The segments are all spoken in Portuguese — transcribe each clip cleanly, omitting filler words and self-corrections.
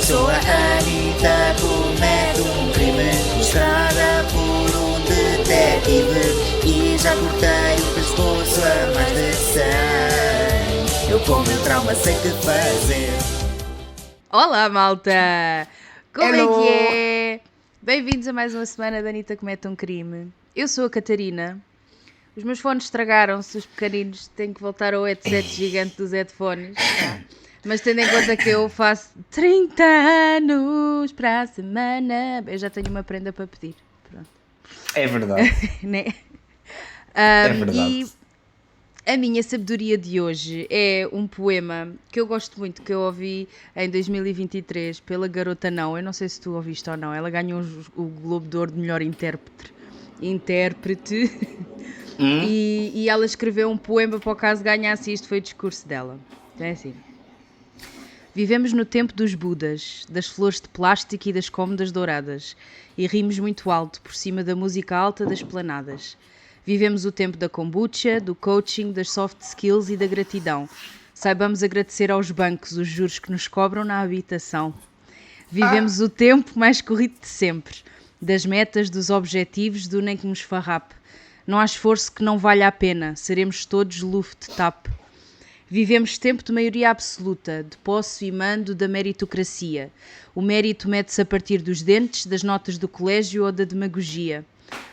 sou a Anitta, cometo um crime, mostrada por um detetive, e já cortei o pescoço a mais de 100. Eu com o meu trauma sei que fazer. Olá, malta! Como Hello. é que é? Bem-vindos a mais uma semana da Anitta Comete um Crime. Eu sou a Catarina. Os meus fones estragaram-se, os pequeninos. Tenho que voltar ao headset gigante dos headphones. Tá? Mas tendo em conta que eu faço 30 anos para a semana, eu já tenho uma prenda para pedir. Pronto. É verdade. Né? É verdade. E a minha sabedoria de hoje é um poema que eu gosto muito, que eu ouvi em 2023 pela Garota Não. Eu não sei se tu ouviste ou não. Ela ganhou o Globo de Ouro de melhor intérprete. E ela escreveu um poema para o caso ganhasse, e isto foi o discurso dela. Então é assim. Vivemos no tempo dos Budas, das flores de plástico e das cômodas douradas, e rimos muito alto por cima da música alta das planadas. Vivemos o tempo da kombucha, do coaching, das soft skills e da gratidão. Saibamos agradecer aos bancos os juros que nos cobram na habitação. Vivemos o tempo mais corrido de sempre, das metas, dos objetivos, do nem que nos farrape. Não há esforço que não valha a pena, seremos todos Luft-Tap. Vivemos tempo de maioria absoluta, de posse e mando da meritocracia. O mérito mede-se a partir dos dentes, das notas do colégio ou da demagogia.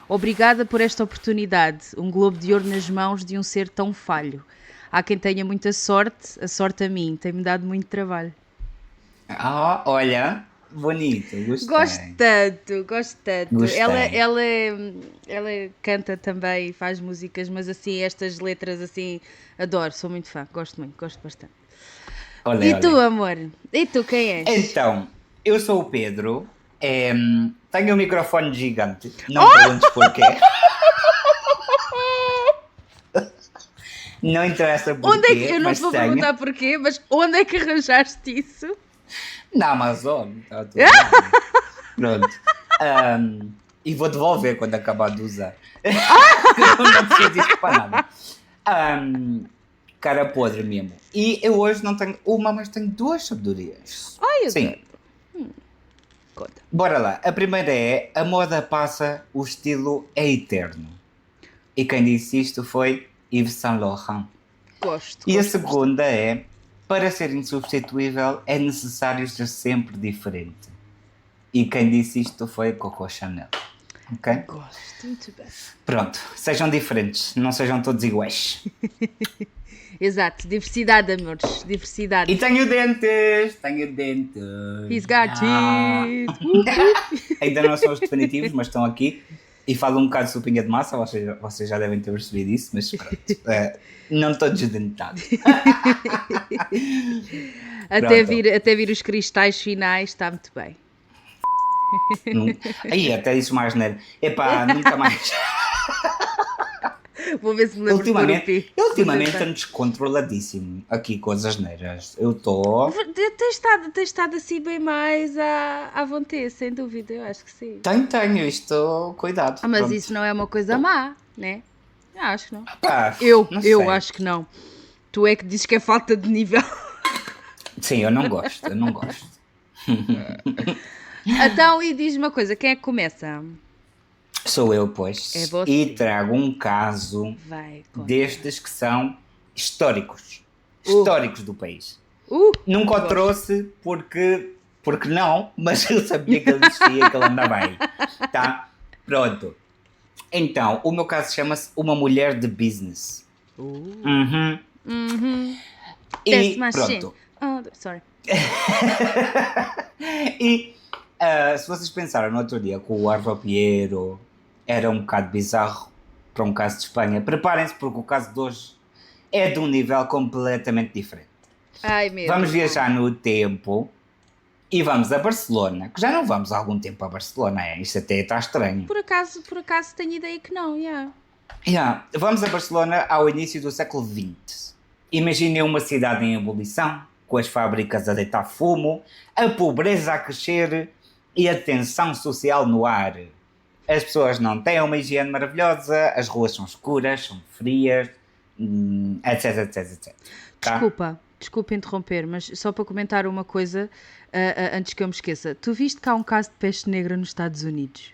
Obrigada por esta oportunidade, um globo de ouro nas mãos de um ser tão falho. Há quem tenha muita sorte, a sorte a mim tem-me dado muito trabalho. Olha, bonito, gostei. Gosto tanto. Gostei. Ela canta também, faz músicas, mas assim, estas letras assim, adoro, sou muito fã, gosto bastante. Olha, E olha. tu, amor? E tu, quem és? Então, eu sou o Pedro, tenho um microfone gigante, não perguntes porquê. Não interessa porquê, Onde é que, eu não mas te vou tenho. perguntar porquê, mas onde é que arranjaste isso? Na Amazon, está tudo bem. Pronto. E vou devolver quando acabar de usar. Eu não preciso disto para nada. Cara podre mesmo. E eu hoje não tenho uma, mas tenho duas sabedorias. Ai, eu Sim. adoro. Conta. Bora lá. A primeira é: a moda passa, o estilo é eterno. E quem disse isto foi Yves Saint Laurent. Gosto. E a segunda é: para ser insubstituível é necessário ser sempre diferente. E quem disse isto foi Coco Chanel. Ok? Gosto, muito bem. Pronto, sejam diferentes, não sejam todos iguais. Exato, diversidade, amores, diversidade. E tenho dentes. He's got teeth. Ainda não são os definitivos, mas estão aqui. E falo um bocado de sopinha de massa, vocês já devem ter percebido isso, mas pronto. Não estou desdentado. Até vir os cristais finais, está muito bem. Aí, até isso mais neiro. Epá, nunca mais. Vou ver se me lembro de pôr o pi. Ultimamente ando descontroladíssimo aqui com as asneiras. Eu estou... Tens estado assim bem mais à vontade, sem dúvida, eu acho que sim. Tenho isto, cuidado. Mas pronto. isso não é uma coisa má, né? Eu acho que não. Pá, Eu não sei. acho que não. Tu é que dizes que é falta de nível. Sim, eu não gosto. Então, e diz-me uma coisa, quem é que começa? Sou eu, pois. É você. E trago um caso Vai, conta. destes que são históricos. Históricos do país. Nunca o gosto. trouxe porque não, mas eu sabia que ele existia e que ele andava aí. Tá? Pronto. Então, o meu caso chama-se Uma Mulher de Business. Uhum. E pronto. Oh, sorry. E se vocês pensaram no outro dia que o Álvaro Pinheiro era um bocado bizarro para um caso de Espanha, preparem-se porque o caso de hoje é de um nível completamente diferente. Ai, meu Vamos Deus. viajar no tempo e vamos a Barcelona, que já não vamos há algum tempo a Barcelona, isto até está estranho. Por acaso tenho ideia que não, Vamos a Barcelona ao início do século XX. Imaginem uma cidade em ebulição, com as fábricas a deitar fumo, a pobreza a crescer e a tensão social no ar. As pessoas não têm uma higiene maravilhosa, as ruas são escuras, são frias, etc. Tá? Desculpa interromper, mas só para comentar uma coisa, antes que eu me esqueça. Tu viste que há um caso de peste negra nos Estados Unidos?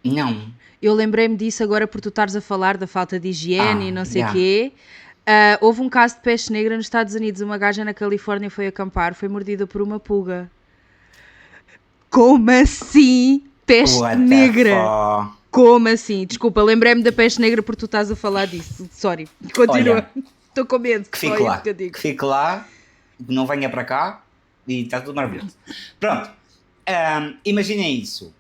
Não. Eu lembrei-me disso agora por tu estares a falar da falta de higiene e não sei o yeah. quê. Houve um caso de peste negra nos Estados Unidos. Uma gaja na Califórnia foi acampar, foi mordida por uma pulga. Como assim? Peste What the negra? fuck? Como assim? Desculpa, lembrei-me da peste negra porque tu estás a falar disso. Sorry. Continua. Estou com medo. Que só fique lá. isso que eu digo. Que fique lá, não venha para cá e está tudo maravilhoso. Pronto. Imaginem isso.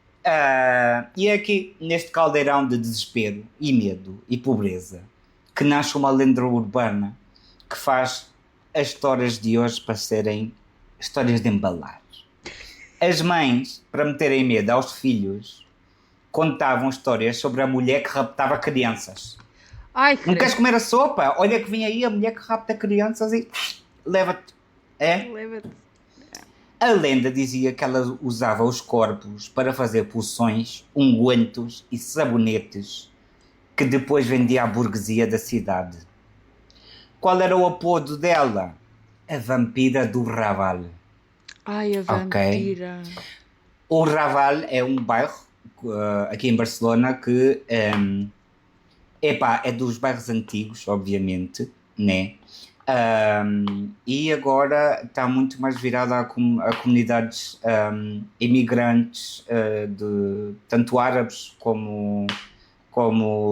E é aqui, neste caldeirão de desespero e medo e pobreza, que nasce uma lenda urbana que faz as histórias de hoje para serem histórias de embalar. As mães, para meterem medo aos filhos, contavam histórias sobre a mulher que raptava crianças. Ai, Não queres comer a sopa? Olha que vem aí a mulher que rapta crianças e leva-te. É? Leva-te. A lenda dizia que ela usava os corpos para fazer poções, ungüentos e sabonetes que depois vendia à burguesia da cidade. Qual era o apodo dela? A vampira do Raval. Ai, a vampira. O Raval é um bairro aqui em Barcelona que é dos bairros antigos, obviamente, né? E agora está muito mais virado a comunidades imigrantes, de tanto árabes como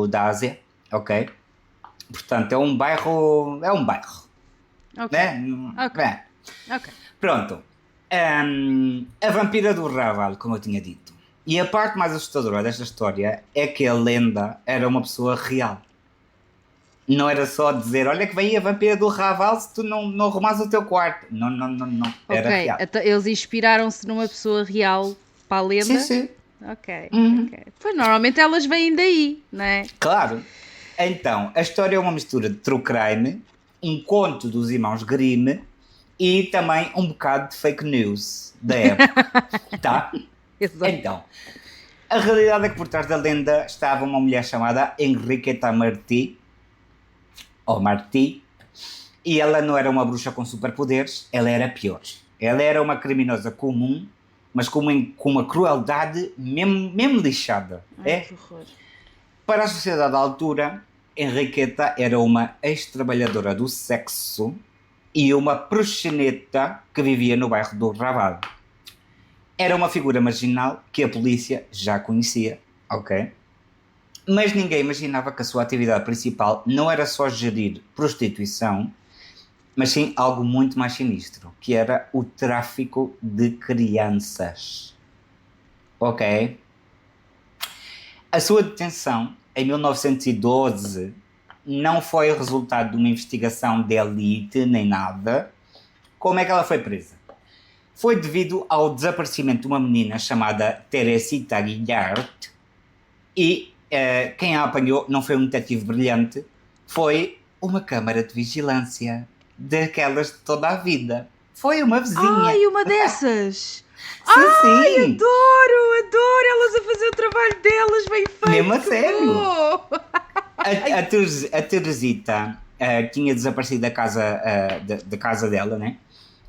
da Ásia, ok? Portanto, é um bairro, Ok. né? Ok. É. Ok. Pronto. A vampira do Raval, como eu tinha dito. E a parte mais assustadora desta história é que a lenda era uma pessoa real. Não era só dizer, olha que vem aí a vampira do Raval se tu não arrumas o teu quarto. Não. Era real. Então, eles inspiraram-se numa pessoa real para a lenda? Sim. Ok. Pois normalmente elas vêm daí, não é? Claro. Então, a história é uma mistura de true crime, um conto dos irmãos Grimm e também um bocado de fake news da época. Tá? Exato. Então, a realidade é que por trás da lenda estava uma mulher chamada Enriqueta Martí, ou Martí, e ela não era uma bruxa com superpoderes, ela era pior. Ela era uma criminosa comum, mas com uma crueldade mesmo lixada. Ai, que horror. Para a sociedade da altura, Enriqueta era uma ex-trabalhadora do sexo e uma proxeneta que vivia no bairro do Raval. Era uma figura marginal que a polícia já conhecia, ok? Mas ninguém imaginava que a sua atividade principal não era só gerir prostituição, mas sim algo muito mais sinistro, que era o tráfico de crianças. Ok? A sua detenção, em 1912, não foi resultado de uma investigação de elite nem nada. Como é que ela foi presa? Foi devido ao desaparecimento de uma menina chamada Teresita Guillart e quem a apanhou não foi um detetive brilhante, foi uma câmara de vigilância daquelas de toda a vida. Foi uma vizinha. Ai, uma dessas! Sim. Adoro elas a fazer o trabalho delas, bem feito. Mesmo a sério. bom. A Teresita tinha desaparecido da casa dela, né?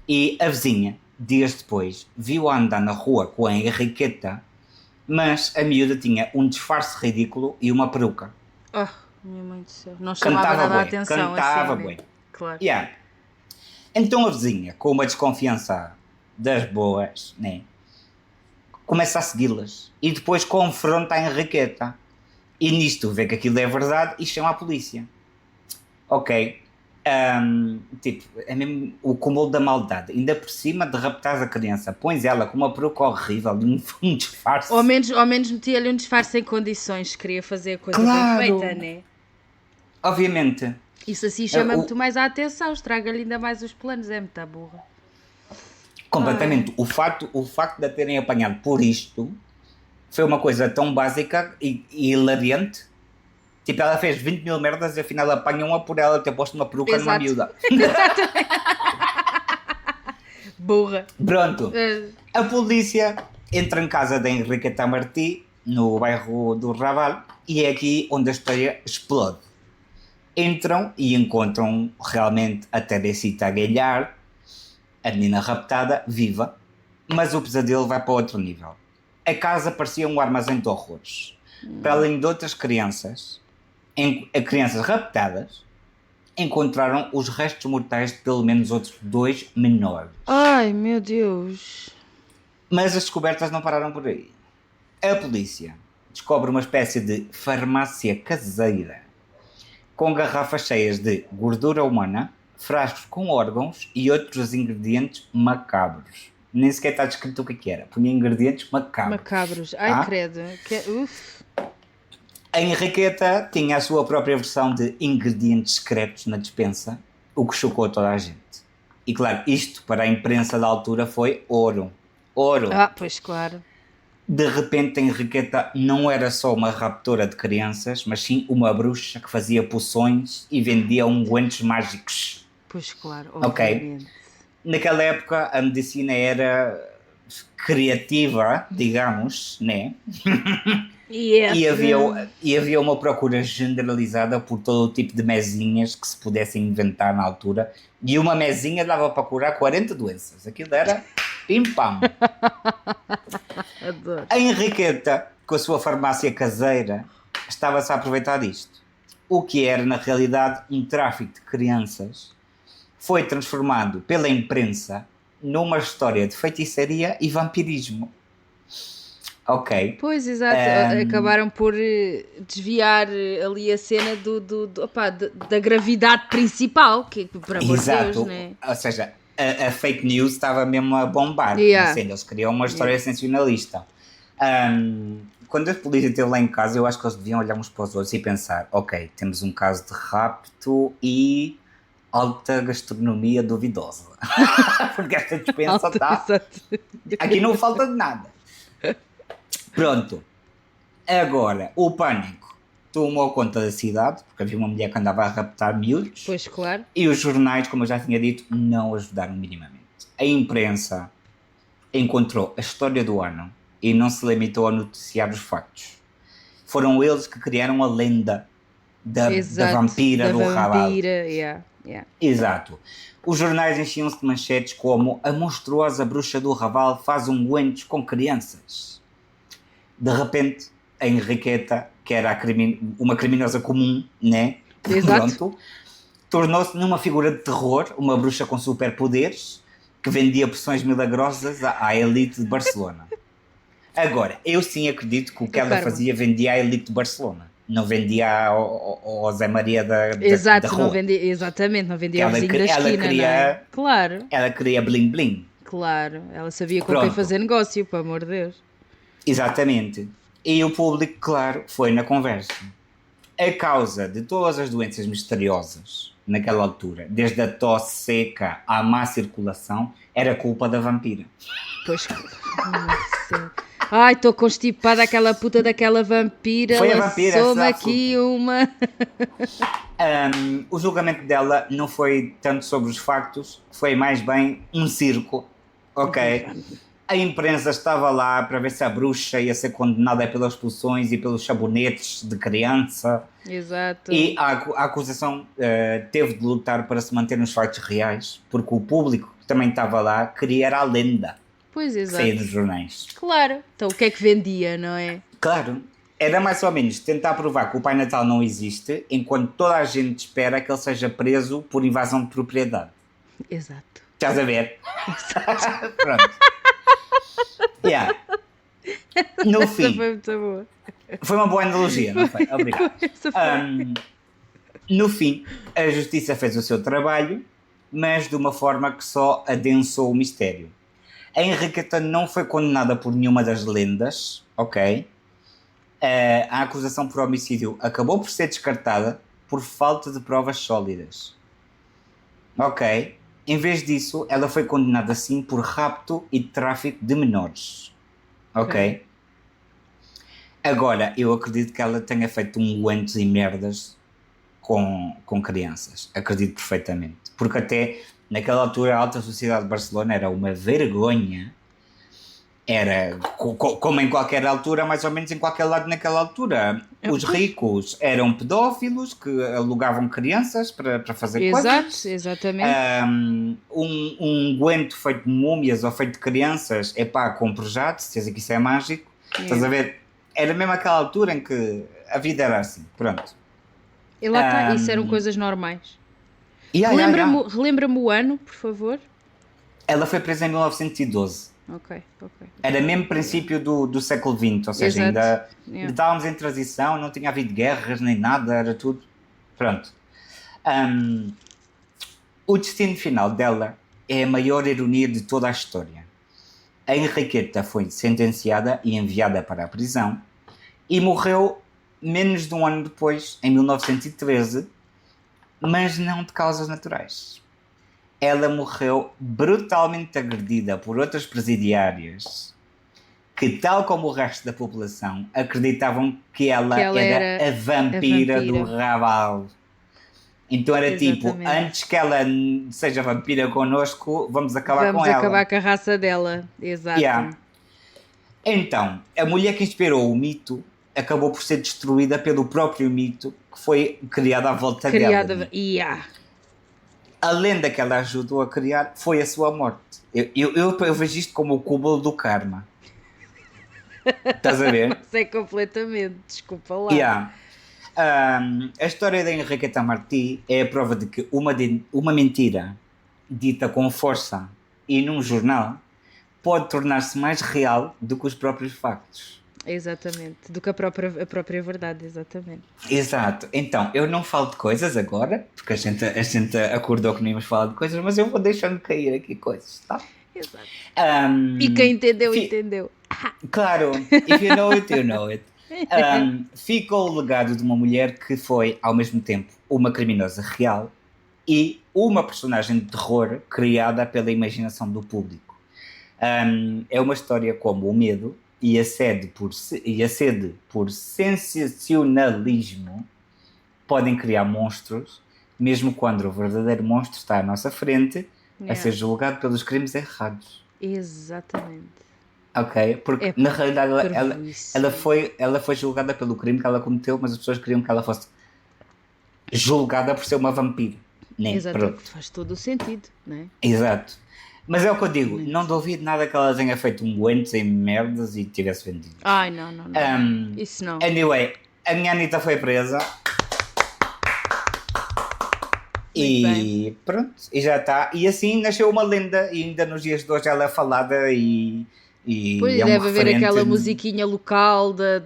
E a vizinha, dias depois, viu-a andar na rua com a Enriqueta, mas a miúda tinha um disfarce ridículo e uma peruca. Minha mãe do céu. Não chamava Cantava nada a bué, atenção. cantava assim, bué. Claro. Yeah. Então a vizinha, com uma desconfiança das boas, né, começa a segui-las e depois confronta a Enriqueta. E nisto vê que aquilo é verdade e chama a polícia. Ok. É mesmo o cúmulo da maldade. Ainda por cima de raptar a criança, pões ela com uma peruca horrível e um disfarce. Ao menos metia-lhe um disfarce em condições. Queria fazer a coisa Claro. bem feita, né? Obviamente. Isso assim chama muito mais a atenção. Estraga-lhe ainda mais os planos. É muita burra. Completamente. O facto de a terem apanhado por isto foi uma coisa tão básica e hilariante. Tipo, ela fez 20 mil merdas e afinal apanham-a por ela ter posto uma peruca numa miúda. Burra. Pronto. A polícia entra em casa da Enriqueta Martí, no bairro do Raval, e é aqui onde a história explode. Entram e encontram realmente a Teresita Guillar, a menina raptada, viva, Mas o pesadelo vai para outro nível. A casa parecia um armazém de horrores. Para além de outras crianças, crianças raptadas, encontraram os restos mortais de pelo menos outros 2 menores. Ai, meu Deus. Mas as descobertas não pararam por aí. A polícia descobre uma espécie de farmácia caseira com garrafas cheias de gordura humana, frascos com órgãos e outros ingredientes macabros. Nem sequer está descrito o que era. Punha ingredientes macabros. Macabros. Ai, Ah? credo. Uf. A Henriqueta tinha a sua própria versão de ingredientes secretos na despensa, o que chocou toda a gente. E claro, isto para a imprensa da altura foi ouro. Ouro. Ah, pois claro. De repente a Henriqueta não era só uma raptora de crianças, mas sim uma bruxa que fazia poções e vendia ungüentos mágicos. Pois claro, Ok. obviamente. Naquela época a medicina era criativa, digamos, né? Yes. E havia uma procura generalizada por todo o tipo de mesinhas que se pudessem inventar na altura. E uma mesinha dava para curar 40 doenças. Aquilo era pim-pam. Adoro. A Henriqueta, com a sua farmácia caseira, estava-se a aproveitar disto. O que era, na realidade, um tráfico de crianças, foi transformado pela imprensa numa história de feitiçaria e vampirismo. Ok. Pois, exato. Acabaram por desviar ali a cena da gravidade principal, que por amor de Deus, né? Ou seja, a fake news estava mesmo a bombar. Yeah. Assim, eles queriam uma história sensacionalista. Quando a polícia esteve lá em casa, eu acho que eles deviam olhar uns para os outros e pensar: ok, temos um caso de rapto e alta gastronomia duvidosa. Porque esta dispensa está... Aqui não falta de nada. Pronto. Agora, o pânico tomou conta da cidade, porque havia uma mulher que andava a raptar miúdos. Pois, claro. E os jornais, como eu já tinha dito, não ajudaram minimamente. A imprensa encontrou a história do ano e não se limitou a noticiar os factos. Foram eles que criaram a lenda da vampira do Raval. Yeah. Exato. Os jornais enchiam-se de manchetes como a monstruosa bruxa do Raval faz ungüentos com crianças. De repente, a Henriqueta, que era uma criminosa comum, né? Exato. Pronto, tornou-se numa figura de terror, uma bruxa com superpoderes, que vendia poções milagrosas à elite de Barcelona. Agora, eu sim acredito que o que ela fazia vendia à elite de Barcelona. Não vendia ao Zé Maria da rua. Não vendia, exatamente, não vendia ao vizinho da esquina, queria, não é? Claro. Ela queria bling-bling. Claro, ela sabia com quem fazer negócio, pelo amor de Deus. Exatamente. E o público, claro, foi na conversa. A causa de todas as doenças misteriosas naquela altura, desde a tosse seca à má circulação, era culpa da vampira. Pois. Ai, estou constipada, aquela puta daquela vampira. Foi a vampira, lançou-me aqui uma. O julgamento dela não foi tanto sobre os factos, foi mais bem um circo. Ok. A imprensa estava lá para ver se a bruxa ia ser condenada pelas expulsões e pelos sabonetes de criança. Exato. E a acusação teve de lutar para se manter nos factos reais, porque o público que também estava lá queria a lenda. Pois, exato. Sair dos jornais. Claro. Então o que é que vendia, não é? Claro. Era mais ou menos tentar provar que o Pai Natal não existe, enquanto toda a gente espera que ele seja preso por invasão de propriedade. Exato. Estás a ver? Pronto. Yeah. No fim. Essa foi muito boa. Foi uma boa analogia, não foi? Obrigado. No fim, a justiça fez o seu trabalho, mas de uma forma que só adensou o mistério. A Henriqueta não foi condenada por nenhuma das lendas, ok? A acusação por homicídio acabou por ser descartada por falta de provas sólidas. Ok? Em vez disso, ela foi condenada sim por rapto e tráfico de menores. Ok? Agora, eu acredito que ela tenha feito ungüentos e merdas com crianças. Acredito perfeitamente. Porque até naquela altura a alta sociedade de Barcelona era uma vergonha Era como em qualquer altura, mais ou menos em qualquer lado naquela altura. Os ricos eram pedófilos que alugavam crianças para fazer coisas. Exatamente. Um guento feito de múmias ou feito de crianças, compro já, de certeza que isso é mágico. Estás a ver? Era mesmo aquela altura em que a vida era assim. Pronto. E lá está, isso eram coisas normais. Relembra-me o ano, por favor. Ela foi presa em 1912. Ok. Era mesmo princípio do século XX, ou seja, ainda estávamos em transição, não tinha havido guerras nem nada, era tudo. Pronto. O destino final dela é a maior ironia de toda a história. A Henriqueta foi sentenciada e enviada para a prisão e morreu menos de um ano depois, em 1913, mas não de causas naturais. Ela morreu brutalmente agredida por outras presidiárias que, tal como o resto da população, acreditavam que ela era a vampira do Raval. Então era tipo, antes que ela seja vampira connosco, vamos acabar com ela. Vamos acabar com a raça dela, exato. Então, a mulher que inspirou o mito acabou por ser destruída pelo próprio mito que foi criado à volta dela. A lenda que ela ajudou a criar foi a sua morte. Eu vejo isto como o cúmulo do karma. Estás a ver? Sei completamente, desculpa lá. A história da Henriqueta Martí é a prova de que uma mentira dita com força e num jornal pode tornar-se mais real do que os próprios factos. Exatamente, do que a própria verdade, exatamente. Exato. Então, eu não falo de coisas agora, porque a gente acordou que não íamos falar de coisas, mas eu vou deixando cair aqui coisas, tá? Exato. E quem entendeu, entendeu. Claro, if you know it, you know it. Fica o legado de uma mulher que foi, ao mesmo tempo, uma criminosa real e uma personagem de terror criada pela imaginação do público. É uma história como o medo e a sede por sensacionalismo podem criar monstros, mesmo quando o verdadeiro monstro está à nossa frente a ser julgado pelos crimes errados. Exatamente. Ok? Porque na realidade ela foi julgada pelo crime que ela cometeu, mas as pessoas queriam que ela fosse julgada por ser uma vampira. Né? Exato, faz todo o sentido, não é? Exato. Mas é o que eu digo, não duvido nada que ela tenha feito um guento sem merdas e tivesse vendido. Ai, não. Isso não. Anyway, a minha Anitta foi presa. E pronto, e já está. E assim nasceu uma lenda, e ainda nos dias de hoje ela é falada e pois é deve haver aquela musiquinha local da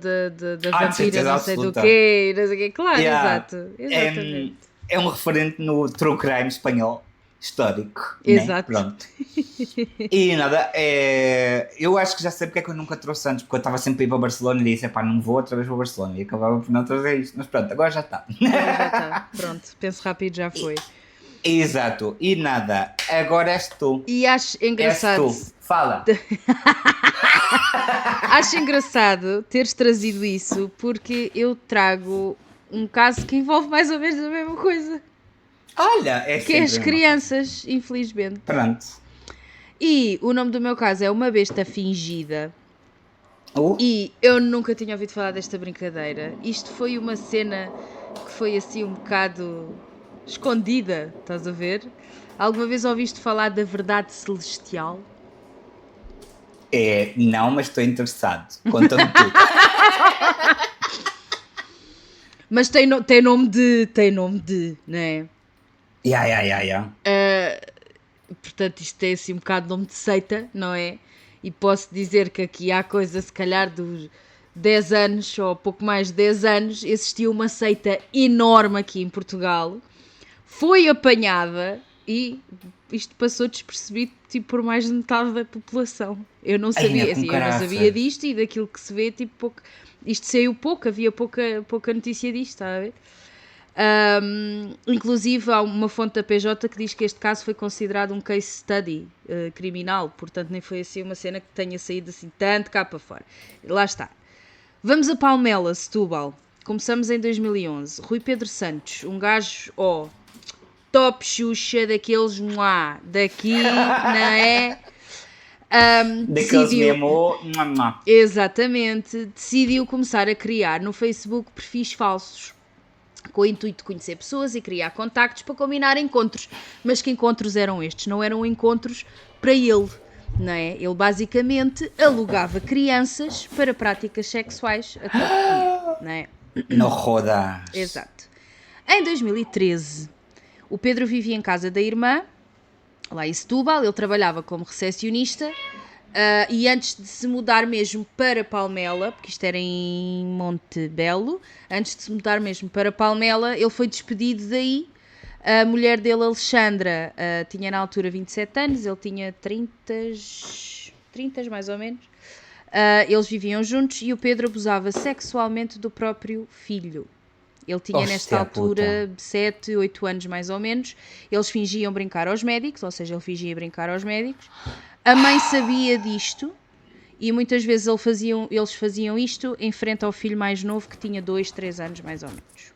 vampira, não sei do quê. Claro, exatamente. É um referente no true crime espanhol histórico. Exato. Né? Pronto. E nada, eu acho que já sei porque é que eu nunca trouxe antes, porque eu estava sempre a ir para Barcelona e disse, não vou outra vez para Barcelona, e acabava por não trazer isto, mas pronto, agora já está. Pronto, penso rápido, já foi. Exato, e nada, agora és tu. E acho engraçado. És tu. Fala. Acho engraçado teres trazido isso, porque eu trago um caso que envolve mais ou menos a mesma coisa. Olha, que é as crianças, infelizmente. Pronto. E o nome do meu caso é Uma Besta Fingida. E eu nunca tinha ouvido falar desta brincadeira. Isto foi uma cena que foi assim um bocado escondida, estás a ver? Alguma vez ouviste falar da verdade celestial? Não, mas estou interessado. Conta-me tudo. Mas tem nome de, não é? Portanto, isto tem assim um bocado de nome de seita, não é? E posso dizer que aqui há coisa, se calhar, dos 10 anos, ou pouco mais de 10 anos, existia uma seita enorme aqui em Portugal. Foi apanhada e isto passou despercebido tipo, por mais de metade da população. Eu não sabia, eu não sabia disto e daquilo que se vê, tipo, pouco, isto saiu pouco, havia pouca notícia disto, está a ver? Inclusive há uma fonte da PJ que diz que este caso foi considerado um case study criminal, portanto nem foi assim uma cena que tenha saído assim tanto cá para fora. Lá está. Vamos a Palmela, Setúbal. Começamos em 2011. Rui Pedro Santos, um gajo top Xuxa daqueles daqui, não é? Daqueles Decidiu, mesmo. exatamente, decidiu começar a criar no Facebook perfis falsos, com o intuito de conhecer pessoas e criar contactos para combinar encontros. Mas que encontros eram estes? Não eram encontros para ele, não é? Ele basicamente alugava crianças para práticas sexuais a troco de dinheiro, não é? Não rodas. Exato. Em 2013, o Pedro vivia em casa da irmã, lá em Setúbal. Ele trabalhava como recepcionista. E antes de se mudar mesmo para Palmela, porque isto era em Montebello, antes de se mudar mesmo para Palmela, ele foi despedido daí. A mulher dele, Alexandra, tinha na altura 27 anos, ele tinha 30 mais ou menos. Eles viviam juntos e o Pedro abusava sexualmente do próprio filho. Ele tinha nesta altura 7, 8 anos mais ou menos. Eles fingiam brincar aos médicos, ou seja, ele fingia brincar aos médicos. A mãe sabia disto e muitas vezes eles faziam isto em frente ao filho mais novo, que tinha 2, 3 anos mais ou menos.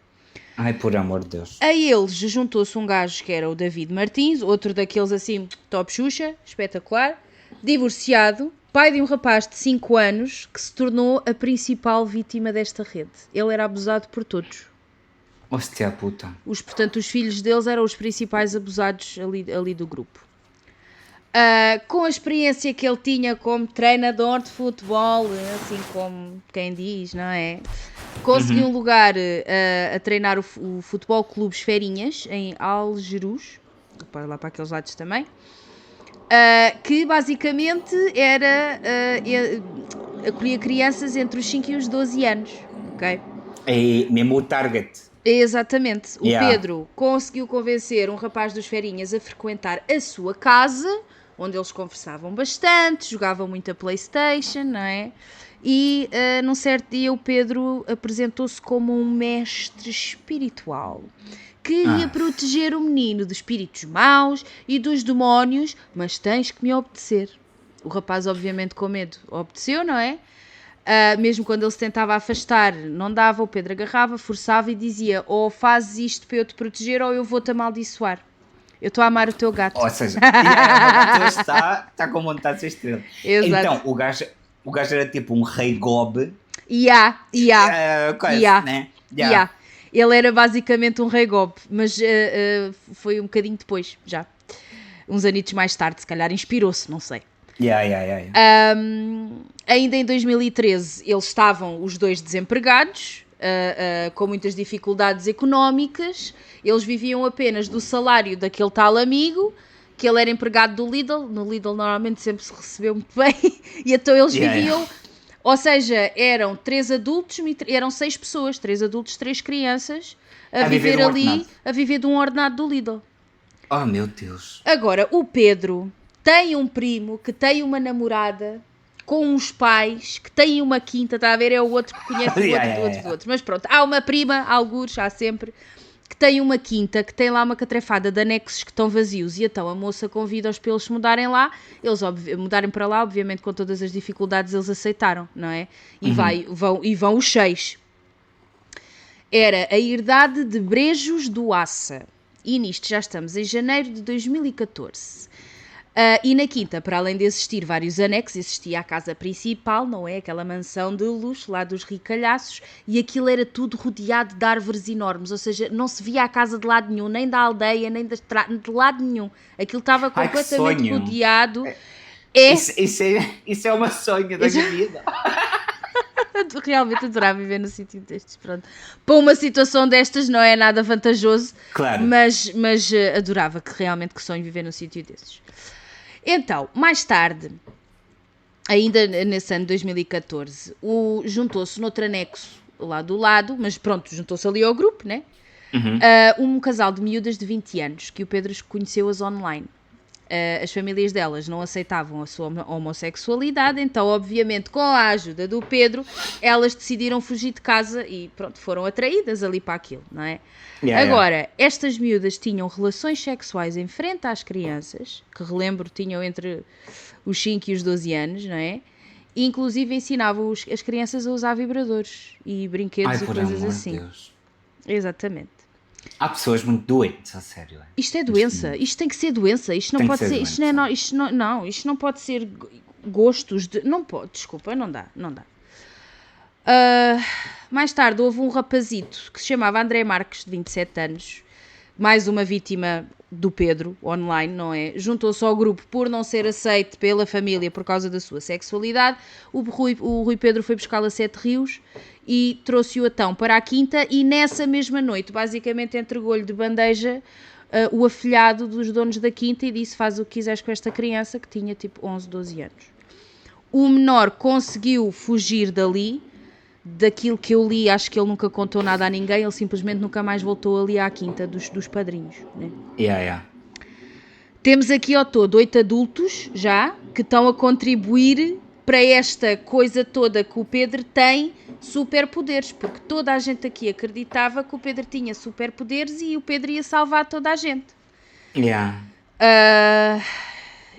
Ai, por amor de Deus. A eles juntou-se um gajo que era o David Martins, outro daqueles assim, top Xuxa, espetacular, divorciado, pai de um rapaz de 5 anos, que se tornou a principal vítima desta rede. Ele era abusado por todos. Hostia puta. Portanto, os filhos deles eram os principais abusados ali do grupo. Com a experiência que ele tinha como treinador de futebol, assim como quem diz, não é? Conseguiu um lugar a treinar o Futebol Clube Esferinhas em Algerus, lá para aqueles lados também, que basicamente acolhia crianças entre os 5 e os 12 anos, ok? É mesmo o target. Exatamente. O Pedro conseguiu convencer um rapaz dos Ferinhas a frequentar a sua casa, onde eles conversavam bastante, jogavam muito a PlayStation, não é? E num certo dia o Pedro apresentou-se como um mestre espiritual que ia proteger o menino dos espíritos maus e dos demónios, mas tens que me obedecer. O rapaz, obviamente, com medo, obedeceu, não é? Mesmo quando ele se tentava afastar, não dava, o Pedro agarrava, forçava e dizia: ou fazes isto para eu te proteger ou eu vou-te amaldiçoar. Eu estou a amar o teu gato. Ou seja, o gato está com vontade de ser estrela. Exato. Então, o gajo era tipo um rei gobe. Né? Ele era basicamente um rei gobe, mas foi um bocadinho depois, já. Uns anitos mais tarde, se calhar inspirou-se, não sei. Ainda em 2013 eles estavam os dois desempregados, com muitas dificuldades económicas. Eles viviam apenas do salário daquele tal amigo, que ele era empregado do Lidl. No Lidl normalmente sempre se recebeu muito bem. E então eles viviam, ou seja, eram 3 adultos, eram 6 pessoas, 3 adultos, 3 crianças, a viver ali, a viver de um ordenado do Lidl. Oh meu Deus. Agora, o Pedro tem um primo que tem uma namorada com uns pais que têm uma quinta, está a ver? É o outro que conhece o outro. Mas pronto, há uma prima, algures, há sempre, que tem uma quinta, que tem lá uma catrefada de anexos que estão vazios, e então a moça convida-os para eles se mudarem lá. Eles mudarem para lá, obviamente com todas as dificuldades eles aceitaram, não é? E vão os 6. Era a herdade de Brejos do Aça. E nisto já estamos em janeiro de 2014. E na quinta, para além de existir vários anexos, existia a casa principal, não é? Aquela mansão de luxo lá dos ricalhaços, e aquilo era tudo rodeado de árvores enormes, ou seja, não se via a casa de lado nenhum, nem da aldeia, nem de lado nenhum. Aquilo estava completamente rodeado. Isso é uma sonho da minha vida. Realmente adorava viver no sítio destes, pronto. Para uma situação destas não é nada vantajoso, claro. mas adorava que sonho viver num sítio desses. Então, mais tarde, ainda nesse ano de 2014, juntou-se noutro anexo lá do lado, mas pronto, juntou-se ali ao grupo, né? Um casal de miúdas de 20 anos, que o Pedro conheceu-as online. As famílias delas não aceitavam a sua homossexualidade, então obviamente com a ajuda do Pedro elas decidiram fugir de casa e pronto, foram atraídas ali para aquilo, não é? Agora, estas miúdas tinham relações sexuais em frente às crianças, que relembro tinham entre os 5 e os 12 anos, não é? E inclusive ensinavam as crianças a usar vibradores e brinquedos e coisas assim. Deus. Exatamente. Há pessoas muito doentes, a sério. Isto é doença, isto tem que ser doença, isto não Tem que pode ser ser, isto não é, doença. isto não pode ser gostos de, não pode, desculpa, não dá. Mais tarde houve um rapazito que se chamava André Marques, de 27 anos, mais uma vítima do Pedro, online, não é? Juntou-se ao grupo por não ser aceito pela família por causa da sua sexualidade. O Rui Pedro foi buscá-lo a Sete Rios e trouxe-o então para a quinta e nessa mesma noite, basicamente entregou-lhe de bandeja o afilhado dos donos da quinta e disse: faz o que quiseres com esta criança, que tinha tipo 11, 12 anos. O menor conseguiu fugir dali. Daquilo que eu li, acho que ele nunca contou nada a ninguém, ele simplesmente nunca mais voltou ali à quinta dos padrinhos, né? Yeah. Temos aqui ao todo 8 adultos já que estão a contribuir para esta coisa toda que o Pedro tem superpoderes, porque toda a gente aqui acreditava que o Pedro tinha superpoderes e o Pedro ia salvar toda a gente. Yeah.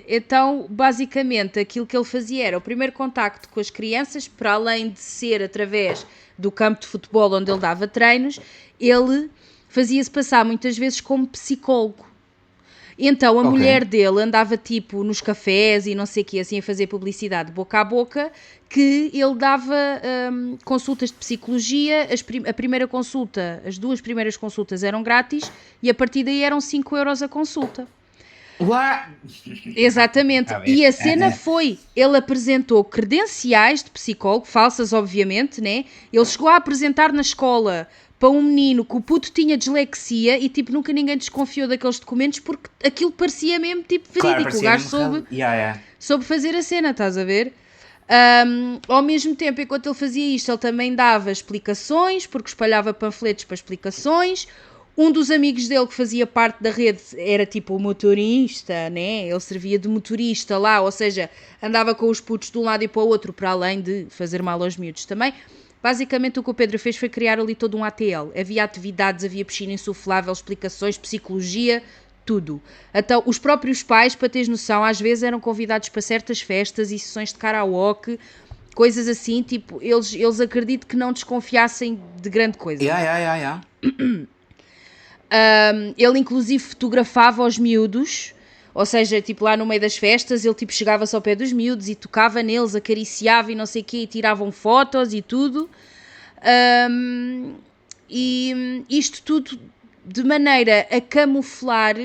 Então, basicamente, aquilo que ele fazia era o primeiro contacto com as crianças, para além de ser através do campo de futebol onde ele dava treinos, ele fazia-se passar muitas vezes como psicólogo. Então, a mulher dele andava tipo nos cafés e não sei o que, assim, a fazer publicidade boca a boca, que ele dava consultas de psicologia, a primeira consulta, as 2 primeiras consultas eram grátis e a partir daí eram 5 euros a consulta. What? Exatamente, e a cena foi, ele apresentou credenciais de psicólogo, falsas obviamente, né? Ele chegou a apresentar na escola para um menino que o puto tinha dislexia e tipo nunca ninguém desconfiou daqueles documentos porque aquilo parecia mesmo tipo verídico, Claro, o gajo soube fazer a cena, estás a ver? Ao mesmo tempo, enquanto ele fazia isto, ele também dava explicações, porque espalhava panfletos para explicações. Um dos amigos dele que fazia parte da rede era tipo o motorista, né? Ele servia de motorista lá, ou seja, andava com os putos de um lado e para o outro, para além de fazer mal aos miúdos também. Basicamente o que o Pedro fez foi criar ali todo um ATL. Havia atividades, havia piscina insuflável, explicações, psicologia, tudo. Então, os próprios pais, para teres noção, às vezes eram convidados para certas festas e sessões de karaoke, coisas assim, tipo, eles acredito que não desconfiassem de grande coisa. Yeah. Ele inclusive fotografava os miúdos, ou seja, tipo lá no meio das festas, ele tipo chegava-se ao pé dos miúdos e tocava neles, acariciava e não sei o quê, e tiravam fotos e tudo. E isto tudo de maneira a camuflar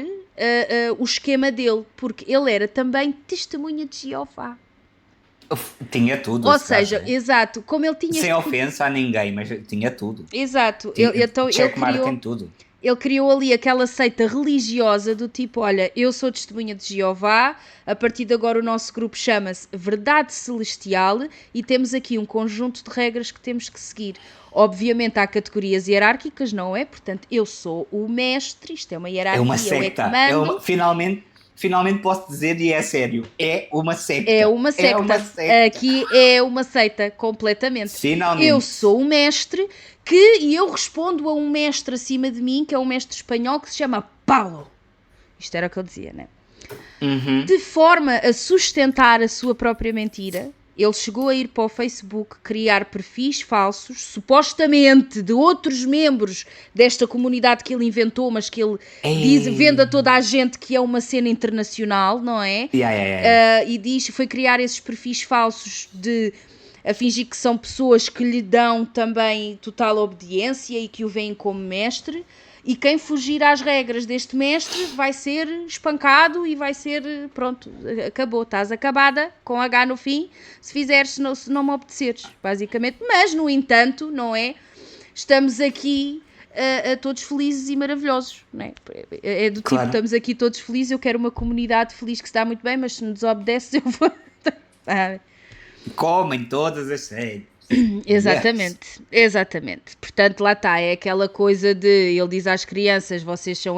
o esquema dele, porque ele era também testemunha de Jeová. Tinha tudo. Ou seja, exato, como ele tinha... Sem ofensa a ninguém, mas tinha tudo. Exato, então checkmark em tudo. Ele criou ali aquela seita religiosa do tipo, olha, eu sou testemunha de Jeová, a partir de agora o nosso grupo chama-se Verdade Celestial e temos aqui um conjunto de regras que temos que seguir. Obviamente há categorias hierárquicas, não é? Portanto, eu sou o mestre, isto é uma hierarquia, é uma secta. eu é que mando. Finalmente posso dizer, e é sério, é uma secta. É uma secta. Aqui é uma seita, completamente. Finalmente. Eu sou o mestre e eu respondo a um mestre acima de mim, que é um mestre espanhol que se chama Paulo. Isto era o que eu dizia, né? Uhum. De forma a sustentar a sua própria mentira, ele chegou a ir para o Facebook criar perfis falsos, supostamente de outros membros desta comunidade que ele inventou, mas que ele vende a toda a gente que é uma cena internacional, não é? E foi criar esses perfis falsos a fingir que são pessoas que lhe dão também total obediência e que o veem como mestre. E quem fugir às regras deste mestre vai ser espancado e vai ser, pronto, acabou, estás acabada, com H no fim, se fizeres, se não me obedeceres, basicamente. Mas, no entanto, não é? Estamos aqui a todos felizes e maravilhosos, não é? É do tipo, estamos aqui todos felizes, eu quero uma comunidade feliz que se dá muito bem, mas se me desobedeces eu vou... Comem todas as séries. Exatamente. Portanto, lá está, é aquela coisa de, ele diz às crianças, vocês são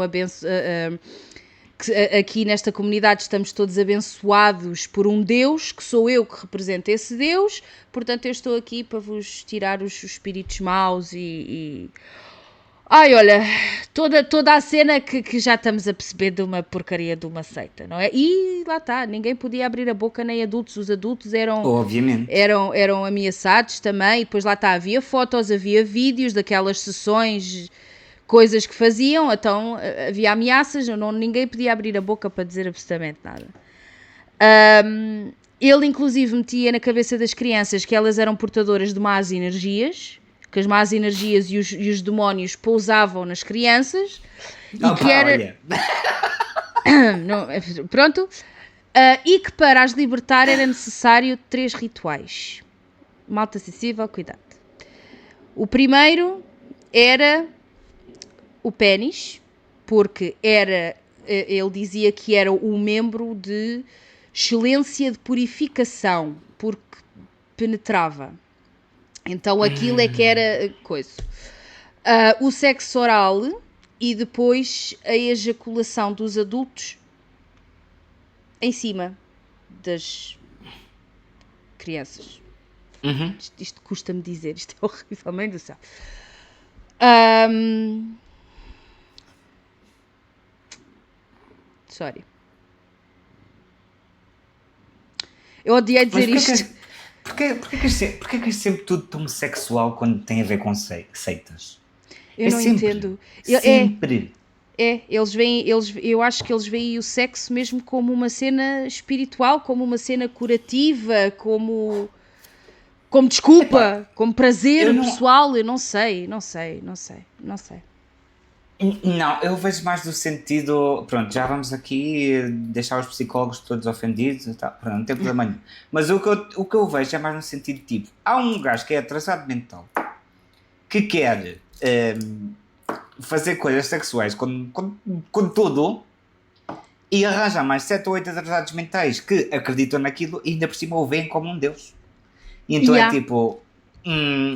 aqui nesta comunidade estamos todos abençoados por um Deus, que sou eu que represento esse Deus, portanto eu estou aqui para vos tirar os espíritos maus e... Ai, olha, toda a cena que já estamos a perceber de uma porcaria de uma seita, não é? E lá está, ninguém podia abrir a boca, nem adultos. Os adultos eram ameaçados também. E depois lá está, havia fotos, havia vídeos daquelas sessões coisas que faziam, então havia ameaças, ninguém podia abrir a boca para dizer absolutamente nada. Ele inclusive metia na cabeça das crianças que elas eram portadoras de más energias, que as más energias e os demónios pousavam nas crianças, e que era... Olha. Não, pronto. E que para as libertar era necessário 3 rituais. Malta acessível, cuidado. O primeiro era o pénis, porque ele dizia que era o membro de excelência de purificação, porque penetrava. Então aquilo é que era coisa. O sexo oral e depois a ejaculação dos adultos em cima das crianças. Uhum. Isto custa-me dizer, isto é horrível, mãe do céu. Sorry. Eu odiei dizer isto. Porquê que é sempre tudo tão sexual quando tem a ver com seitas? Eu não sempre, entendo. Sempre. Eu acho que eles veem o sexo mesmo como uma cena espiritual, como uma cena curativa, como desculpa, como prazer pessoal. Eu não sei. Não, eu vejo mais do sentido. Pronto, já vamos aqui deixar os psicólogos todos ofendidos e tal. Pronto, não tem problema nenhum. Mas o que eu vejo é mais no sentido tipo: há um gajo que é atrasado mental que quer fazer coisas sexuais com tudo e arranja mais 7 ou 8 atrasados mentais que acreditam naquilo e ainda por cima o veem como um deus. E então é tipo,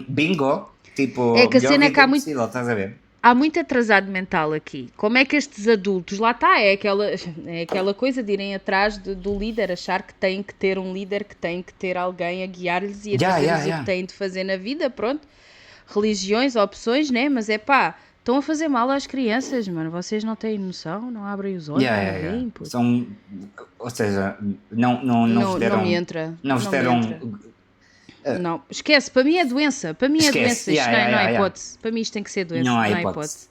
bingo, tipo, é que a cena é que há muito, possível, estás a ver? Há muito atrasado mental aqui. Como é que estes adultos, lá está, é aquela coisa de irem atrás do líder, achar que têm que ter um líder, que têm que ter alguém a guiar-lhes e a dizer-lhes o que têm de fazer na vida, pronto. Religiões, opções, né? Mas é pá, estão a fazer mal às crianças, mano. Vocês não têm noção, não abrem os olhos, São, ou seja, não me entra. Não vos deram. Não, esquece, para mim é doença. Para mim é doença, isto não há hipótese. Para mim isto tem que ser doença, não há hipótese.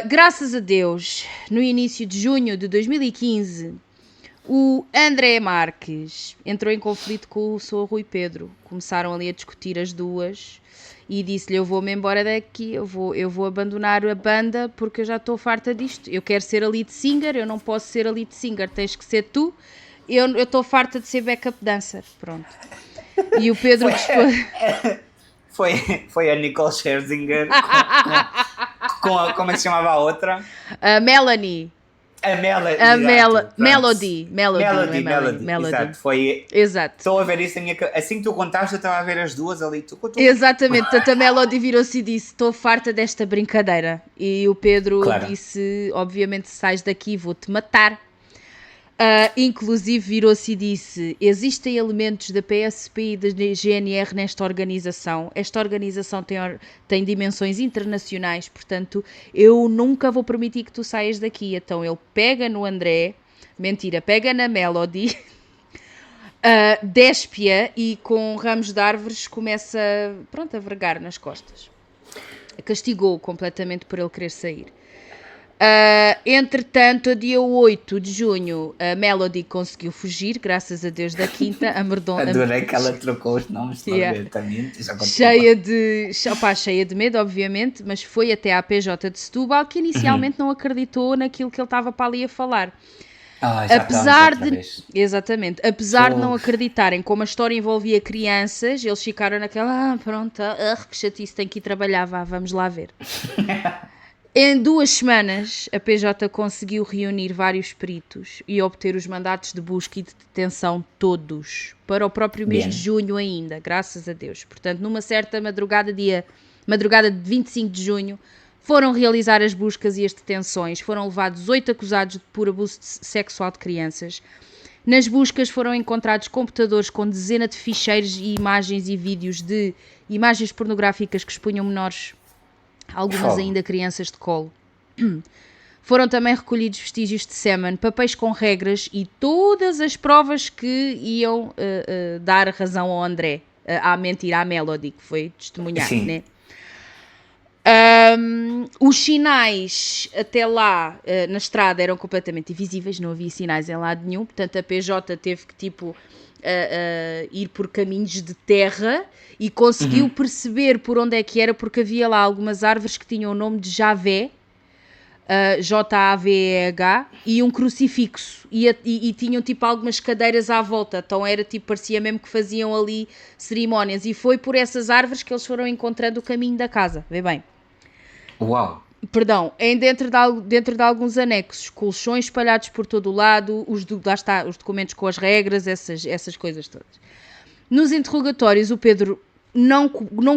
Graças a Deus, no início de junho de 2015, o André Marques entrou em conflito com o Sr. Rui Pedro. Começaram ali a discutir as duas e disse-lhe: eu vou-me embora daqui, eu vou abandonar a banda porque eu já estou farta disto. Eu quero ser a lead singer, eu não posso ser a lead singer, tens que ser tu. Eu estou farta de ser backup dancer, pronto. E o Pedro foi a Nicole Scherzinger com como é que se chamava a outra? A Melanie. Melody. Exato, foi. Exato. Estou a ver isso assim que tu contaste, eu estava a ver as duas ali. Exatamente, portanto a Melody virou-se e disse: estou farta desta brincadeira. E o Pedro disse: obviamente, sais daqui, vou-te matar. Inclusive virou-se e disse: existem elementos da PSP e da GNR nesta organização. Esta organização tem dimensões internacionais, portanto eu nunca vou permitir que tu saias daqui. Então ele pega no André, pega na Melody, despe-a e com ramos de árvores começa a vergar nas costas. Castigou-o completamente por ele querer sair. Entretanto, a dia 8 de junho, a Melody conseguiu fugir, graças a Deus, da quinta. Adorei que ela trocou os nomes diretamente. Cheia de medo, obviamente, mas foi até à PJ de Setúbal, que inicialmente não acreditou naquilo que ele estava para ali a falar. Apesar de não acreditarem, como a história envolvia crianças, eles ficaram naquela, que chatice, tem que ir trabalhar, vamos lá ver. Em 2 semanas, a PJ conseguiu reunir vários peritos e obter os mandatos de busca e de detenção todos, para o próprio mês de junho ainda, graças a Deus. Portanto, numa certa madrugada de 25 de junho, foram realizar as buscas e as detenções. Foram levados 8 acusados por abuso sexual de crianças. Nas buscas foram encontrados computadores com dezenas de ficheiros e imagens e vídeos de imagens pornográficas que expunham menores, algumas ainda crianças de colo. Foram também recolhidos vestígios de sêmen, papéis com regras e todas as provas que iam dar razão ao André, à Melody, que foi testemunhar, né? Os sinais até lá na estrada eram completamente invisíveis, não havia sinais em lado nenhum, portanto a PJ teve que tipo ir por caminhos de terra e conseguiu perceber por onde é que era, porque havia lá algumas árvores que tinham o nome de Javé, Javeh, e um crucifixo, e tinham tipo algumas cadeiras à volta, então era tipo, parecia mesmo que faziam ali cerimónias, e foi por essas árvores que eles foram encontrando o caminho da casa, vê bem. Uau! Perdão, dentro de alguns anexos, colchões espalhados por todo o lado, lá está, os documentos com as regras, essas coisas todas. Nos interrogatórios, o Pedro não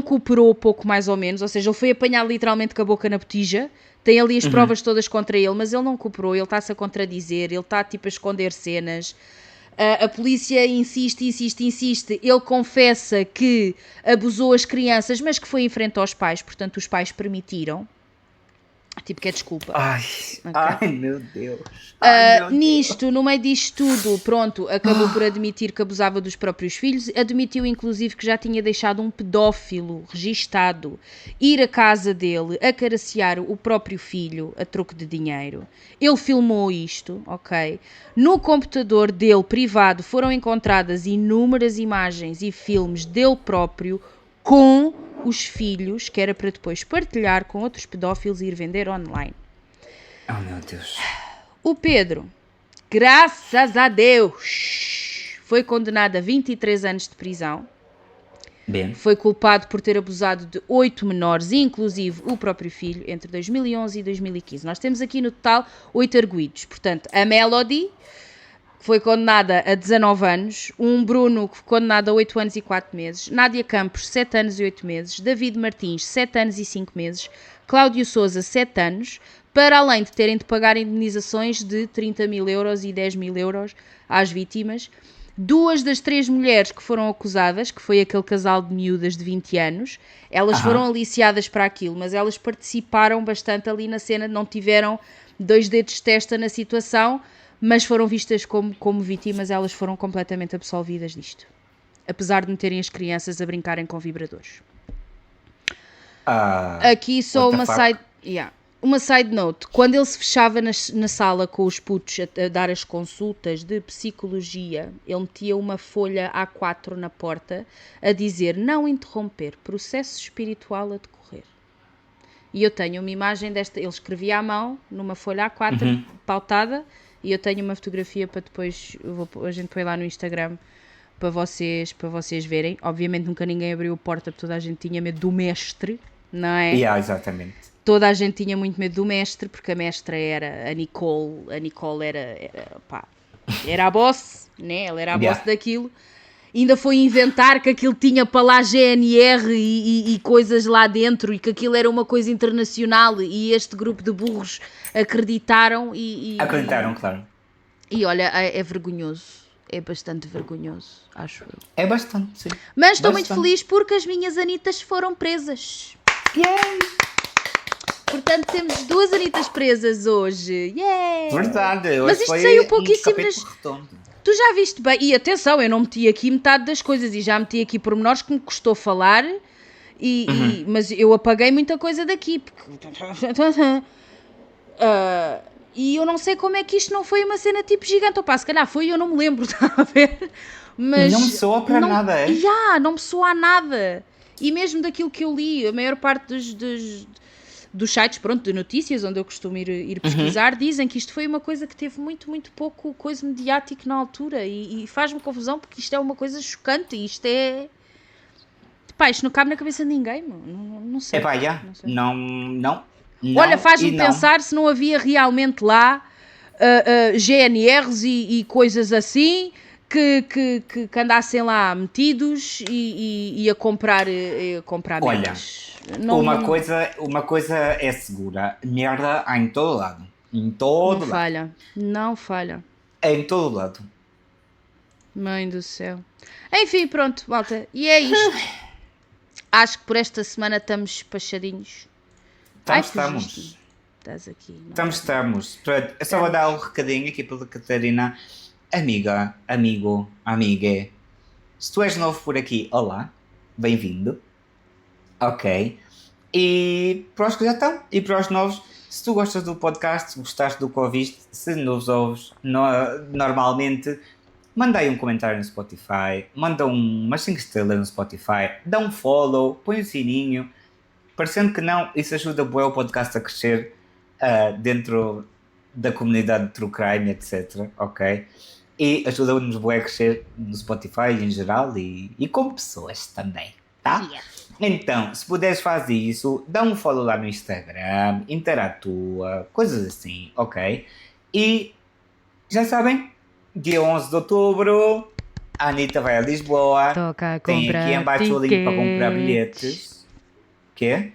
cooperou pouco mais ou menos, ou seja, ele foi apanhado literalmente com a boca na botija, tem ali as provas todas contra ele, mas ele não cooperou, ele está-se a contradizer, ele está tipo a esconder cenas. A polícia insiste, ele confessa que abusou as crianças, mas que foi em frente aos pais, portanto os pais permitiram. Tipo que é desculpa. Ai, Ok. ai meu Deus. Ai, meu Deus. Nisto, no meio disto tudo, pronto, acabou por admitir que abusava dos próprios filhos, admitiu inclusive que já tinha deixado um pedófilo registado ir à casa dele, acariciar o próprio filho a troco de dinheiro. Ele filmou isto, ok? No computador dele, privado, foram encontradas inúmeras imagens e filmes dele próprio com os filhos, que era para depois partilhar com outros pedófilos e ir vender online. Oh, meu Deus. O Pedro, graças a Deus, foi condenado a 23 anos de prisão. Bem. Foi culpado por ter abusado de 8 menores, inclusive o próprio filho, entre 2011 e 2015. Nós temos aqui no total 8 arguidos. Portanto, a Melody foi condenada a 19 anos, um Bruno que foi condenado a 8 anos e 4 meses, Nádia Campos 7 anos e 8 meses, David Martins 7 anos e 5 meses, Cláudio Sousa 7 anos, para além de terem de pagar indemnizações de 30 mil euros e 10 mil euros às vítimas. 2 das 3 mulheres que foram acusadas, que foi aquele casal de miúdas de 20 anos, elas foram aliciadas para aquilo, mas elas participaram bastante ali na cena, não tiveram 2 dedos de testa na situação, mas foram vistas como vítimas, elas foram completamente absolvidas disto. Apesar de meterem as crianças a brincarem com vibradores. Aqui só uma side note. Quando ele se fechava na sala com os putos a dar as consultas de psicologia, ele metia uma folha A4 na porta a dizer não interromper, processo espiritual a decorrer. E eu tenho uma imagem desta, ele escrevia à mão numa folha A4 pautada, e eu tenho uma fotografia para depois, a gente põe lá no Instagram para vocês verem. Obviamente nunca ninguém abriu a porta porque toda a gente tinha medo do mestre, não é? Exatamente. Toda a gente tinha muito medo do mestre, porque a mestra era a Nicole. A Nicole era a boss, né? Ela era a boss daquilo. Ainda foi inventar que aquilo tinha para lá GNR e coisas lá dentro, e que aquilo era uma coisa internacional, e este grupo de burros acreditaram Acreditaram, claro. E olha, é vergonhoso. É bastante vergonhoso, acho eu. É bastante, sim. Mas estou muito feliz porque as minhas Anitas foram presas. Yay! Portanto, temos 2 Anitas presas hoje. Yay! Verdade. Mas isto saiu pouquíssimo das... redondo. Tu já viste bem, e atenção, eu não meti aqui metade das coisas, e já meti aqui pormenores que me custou falar, mas eu apaguei muita coisa daqui, porque... e eu não sei como é que isto não foi uma cena tipo gigante. Opa, se calhar foi, eu não me lembro, está a ver? Mas não me soa para nada, é? Não me soa a nada. E mesmo daquilo que eu li, a maior parte dos sites, pronto, de notícias, onde eu costumo ir pesquisar, dizem que isto foi uma coisa que teve muito, muito pouco coisa mediático na altura, e faz-me confusão, porque isto é uma coisa chocante, e isto é... Pá, isto não cabe na cabeça de ninguém, não sei. É pá, já. Não. Olha, faz-me pensar se não havia realmente lá GNRs e coisas assim que andassem lá metidos e a comprar merdas. Olha, uma coisa é segura, merda há em todo lado. Em todo lado. Não falha. É em todo lado. Mãe do céu. Enfim, pronto, malta. E é isto. Acho que por esta semana estamos despachadinhos. Estamos. Estás aqui. Estamos. Eu só vou dar um recadinho aqui pela Catarina. Amiga, amigo, amiga. Se tu és novo por aqui, olá. Bem-vindo. Ok. E para os que já estão, e para os novos, se tu gostas do podcast, se gostaste do que ouviste, se nos ouves normalmente, manda aí um comentário no Spotify, manda umas 5 estrelas no Spotify, dá um follow, põe o sininho. Parecendo que não, isso ajuda bué o podcast a crescer dentro da comunidade de True Crime, etc. Ok? E ajuda-nos bué a crescer no Spotify em geral e como pessoas também, tá? Yes. Então, se puderes fazer isso, dá um follow lá no Instagram, interatua, coisas assim, ok? E já sabem, dia 11 de outubro, a Anitta vai a Lisboa. Toca a Tem comprar aqui embaixo o link para comprar tickets. bilhetes. Quê?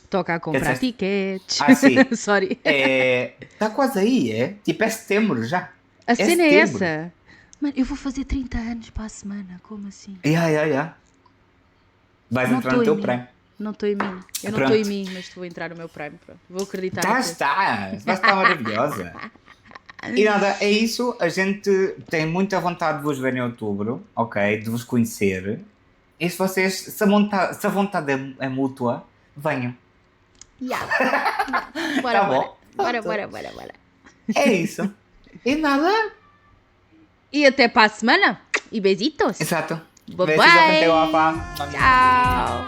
Toca a comprar Disseste? tickets. Ah, sim. Sorry. Está quase aí, é? Tipo, é setembro já. A cena é setembro. essa. Mano, eu vou fazer 30 anos para a semana. Como assim? Yeah. Vais Não entrar tô no em teu mim. Prime. Não estou em mim. Eu não Pronto. estou em mim, mas vou entrar no meu Prime. Pronto. Vou acreditar. Já naquilo. está. Vai estar maravilhosa. E nada, é isso. A gente tem muita vontade de vos ver em outubro, ok? De vos conhecer. E se vocês, se a vontade é mútua, venham. Yeah. Bora, Tá bora. bom. Bora. É isso. E nada. E até para a semana. E besitos. Exato. Bye Beijos, bye. até lá, pá. Tchau.